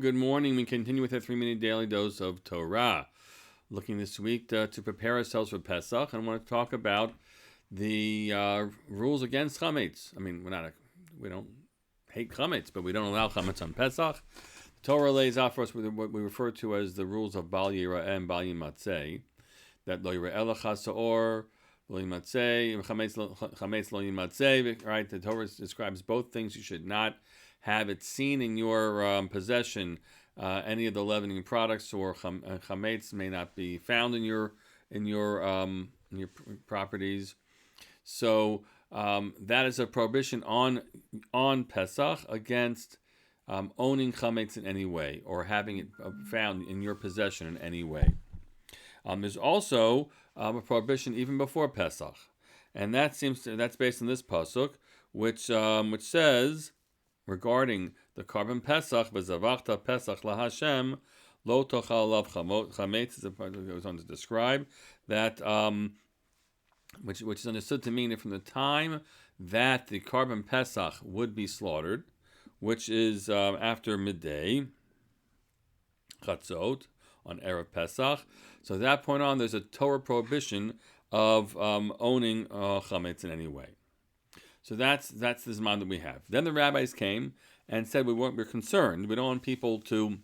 Good morning. We continue with a 3-minute daily dose of Torah. Looking this week to prepare ourselves for Pesach, and I want to talk about the rules against Chametz. I mean, we don't hate Chametz, but we don't allow Chametz on Pesach. The Torah lays out for us what we refer to as the rules of Bal Yira'eh and Bal Yimatzeh. That Lo Yira'eh Lecha Sa'or, Lo Yimatzeh, Chametz Lo Yimatzeh. Right? The Torah describes both things. You should not have it seen in your possession, any of the leavening products, or chametz may not be found in your properties. So that is a prohibition on Pesach against owning chametz in any way or having it found in your possession in any way. There's also a prohibition even before Pesach, and that's based on this pasuk, which says, regarding the carbon Pesach, v'zavachta Pesach laHashem, lo tochal alav chametz, goes on to describe that, which is understood to mean that from the time that the carbon Pesach would be slaughtered, which is after midday, chatzot, on Erev Pesach. So at that point on, there's a Torah prohibition of owning chametz in any way. So that's the Zman that we have. Then the rabbis came and said we're concerned. We don't want people to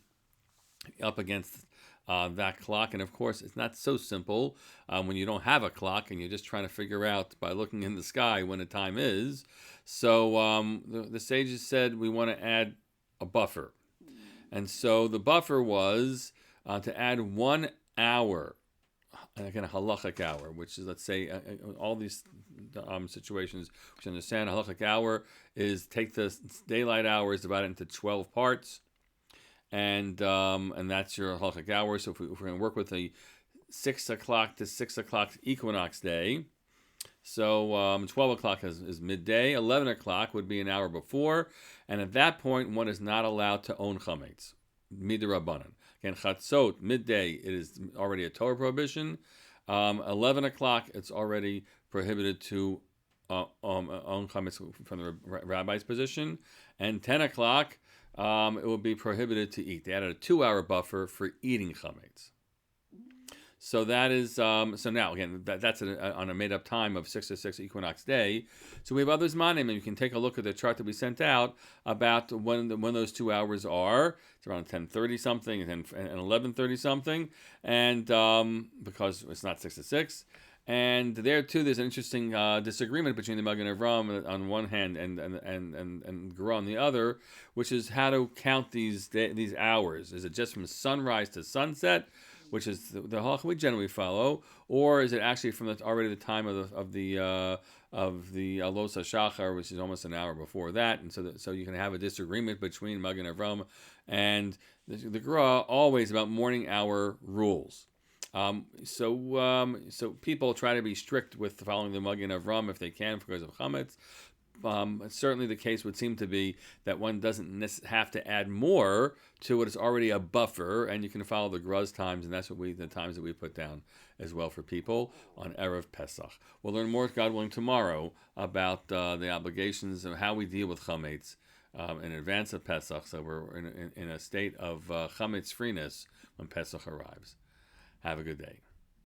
be up against that clock. And of course, it's not so simple when you don't have a clock and you're just trying to figure out by looking in the sky when the time is. So the sages said we want to add a buffer. And so the buffer was to add 1 hour, again, a halachic hour, which is, let's say, all these situations, which understand a halachic hour is take the daylight hours, divide it into 12 parts, and that's your halachic hour. So if we're going to work with a 6 o'clock to 6 o'clock equinox day, so 12 o'clock is midday, 11 o'clock would be an hour before, and at that point, one is not allowed to own chametz, midrabanan. Again, chatzot, midday, it is already a Torah prohibition. 11 o'clock, it's already prohibited to own chametz from the rabbi's position. And 10 o'clock, it will be prohibited to eat. They added a 2-hour buffer for eating chametz. So that is, so now, again, that's on a made-up time of 6 to 6 equinox day. So we have others manim, and you can take a look at the chart that we sent out about when those 2 hours are. It's around 10:30 something and 11:30 something, and because it's not 6 to 6. And there too, there's an interesting disagreement between the Magen Avram on one hand and Gra on the other, which is how to count these hours. Is it just from sunrise to sunset, which is the halacha we generally follow, or is it actually from already the time of the Alos HaShachar, which is almost an hour before that? And so you can have a disagreement between Magen Avram and the Gra, always about morning hour rules. So people try to be strict with following the Magen Avram if they can because of chametz. Certainly the case would seem to be that one doesn't have to add more to what is already a buffer, and you can follow the Gra's times, and that's the times that we put down as well for people on Erev Pesach. We'll learn more, God willing, tomorrow about the obligations of how we deal with chametz in advance of Pesach, so we're in a state of chametz freeness when Pesach arrives. Have a good day.